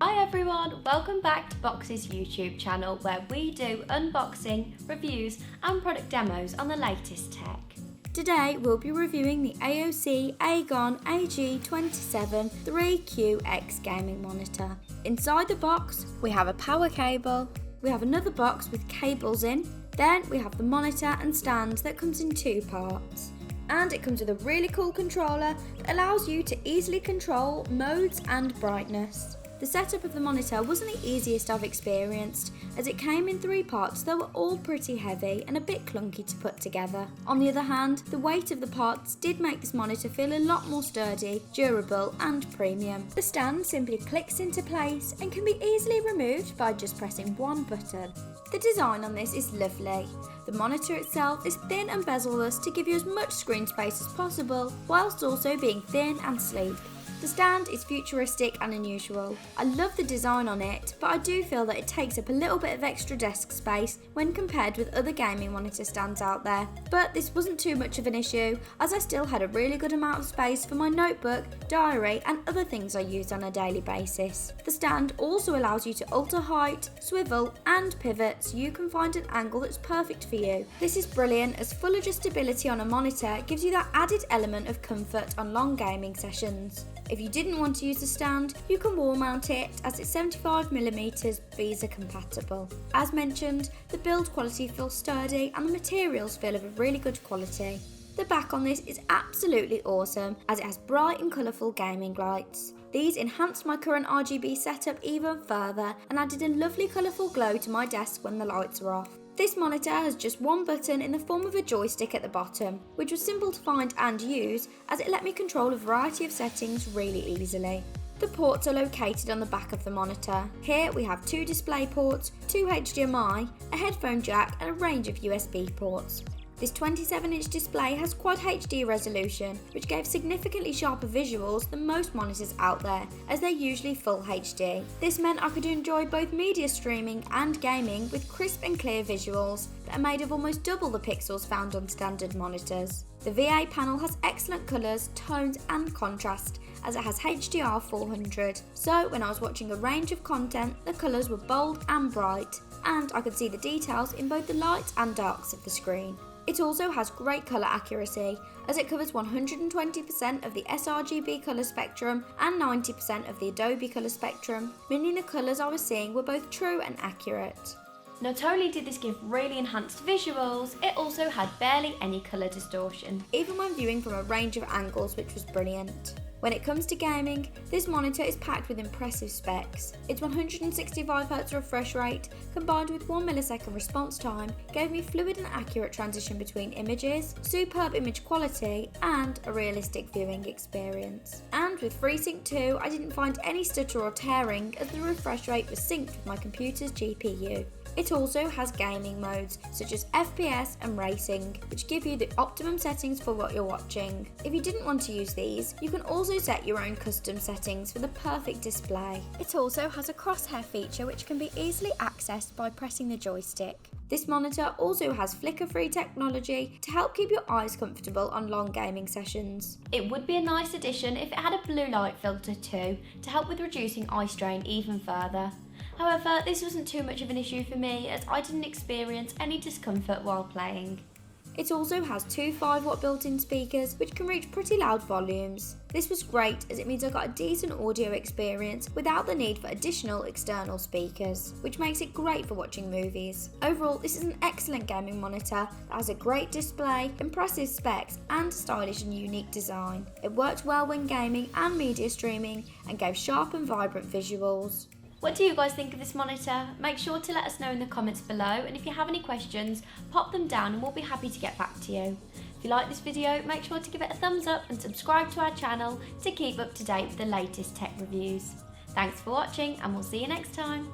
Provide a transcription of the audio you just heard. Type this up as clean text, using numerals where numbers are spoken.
Hi everyone, welcome back to Box's YouTube channel where we do unboxing, reviews and product demos on the latest tech. Today we'll be reviewing the AOC AGON AG273QX gaming monitor. Inside the box we have a power cable, we have another box with cables in, then we have the monitor and stand that comes in two parts. And it comes with a really cool controller that allows you to easily control modes and brightness. The setup of the monitor wasn't the easiest I've experienced, as it came in three parts that were all pretty heavy and a bit clunky to put together. On the other hand, the weight of the parts did make this monitor feel a lot more sturdy, durable and premium. The stand simply clicks into place and can be easily removed by just pressing one button. The design on this is lovely. The monitor itself is thin and bezel-less to give you as much screen space as possible, whilst also being thin and sleek. The stand is futuristic and unusual. I love the design on it, but I do feel that it takes up a little bit of extra desk space when compared with other gaming monitor stands out there. But this wasn't too much of an issue, as I still had a really good amount of space for my notebook, diary and other things I use on a daily basis. The stand also allows you to alter height, swivel and pivot so you can find an angle that's perfect for you. This is brilliant, as full adjustability on a monitor gives you that added element of comfort on long gaming sessions. If you didn't want to use the stand, you can wall mount it, as it's 75mm VESA compatible. As mentioned, the build quality feels sturdy and the materials feel of a really good quality. The back on this is absolutely awesome, as it has bright and colourful gaming lights. These enhanced my current RGB setup even further and added a lovely colourful glow to my desk when the lights are off. This monitor has just one button in the form of a joystick at the bottom, which was simple to find and use, as it let me control a variety of settings really easily. The ports are located on the back of the monitor. Here we have two display ports, two HDMI, a headphone jack and a range of USB ports. This 27-inch display has Quad HD resolution, which gave significantly sharper visuals than most monitors out there, as they're usually full HD. This meant I could enjoy both media streaming and gaming with crisp and clear visuals that are made of almost double the pixels found on standard monitors. The VA panel has excellent colours, tones and contrast, as it has HDR 400. So when I was watching a range of content, the colours were bold and bright, and I could see the details in both the lights and darks of the screen. It also has great colour accuracy, as it covers 120% of the sRGB colour spectrum and 90% of the Adobe colour spectrum, meaning the colours I was seeing were both true and accurate. Not only did this give really enhanced visuals, it also had barely any colour distortion, even when viewing from a range of angles, which was brilliant. When it comes to gaming, this monitor is packed with impressive specs. Its 165Hz refresh rate, combined with 1 millisecond response time, gave me fluid and accurate transition between images, superb image quality, and a realistic viewing experience. And with Freesync 2, I didn't find any stutter or tearing, as the refresh rate was synced with my computer's GPU. It also has gaming modes such as FPS and racing, which give you the optimum settings for what you're watching. If you didn't want to use these, you can also set your own custom settings for the perfect display. It also has a crosshair feature which can be easily accessed by pressing the joystick. This monitor also has flicker-free technology to help keep your eyes comfortable on long gaming sessions. It would be a nice addition if it had a blue light filter too, to help with reducing eye strain even further. However, this wasn't too much of an issue for me, as I didn't experience any discomfort while playing. It also has two 5-watt built-in speakers which can reach pretty loud volumes. This was great, as it means I got a decent audio experience without the need for additional external speakers, which makes it great for watching movies. Overall, this is an excellent gaming monitor that has a great display, impressive specs and stylish and unique design. It worked well when gaming and media streaming and gave sharp and vibrant visuals. What do you guys think of this monitor? Make sure to let us know in the comments below, and if you have any questions, pop them down and we'll be happy to get back to you. If you like this video, make sure to give it a thumbs up and subscribe to our channel to keep up to date with the latest tech reviews. Thanks for watching, and we'll see you next time.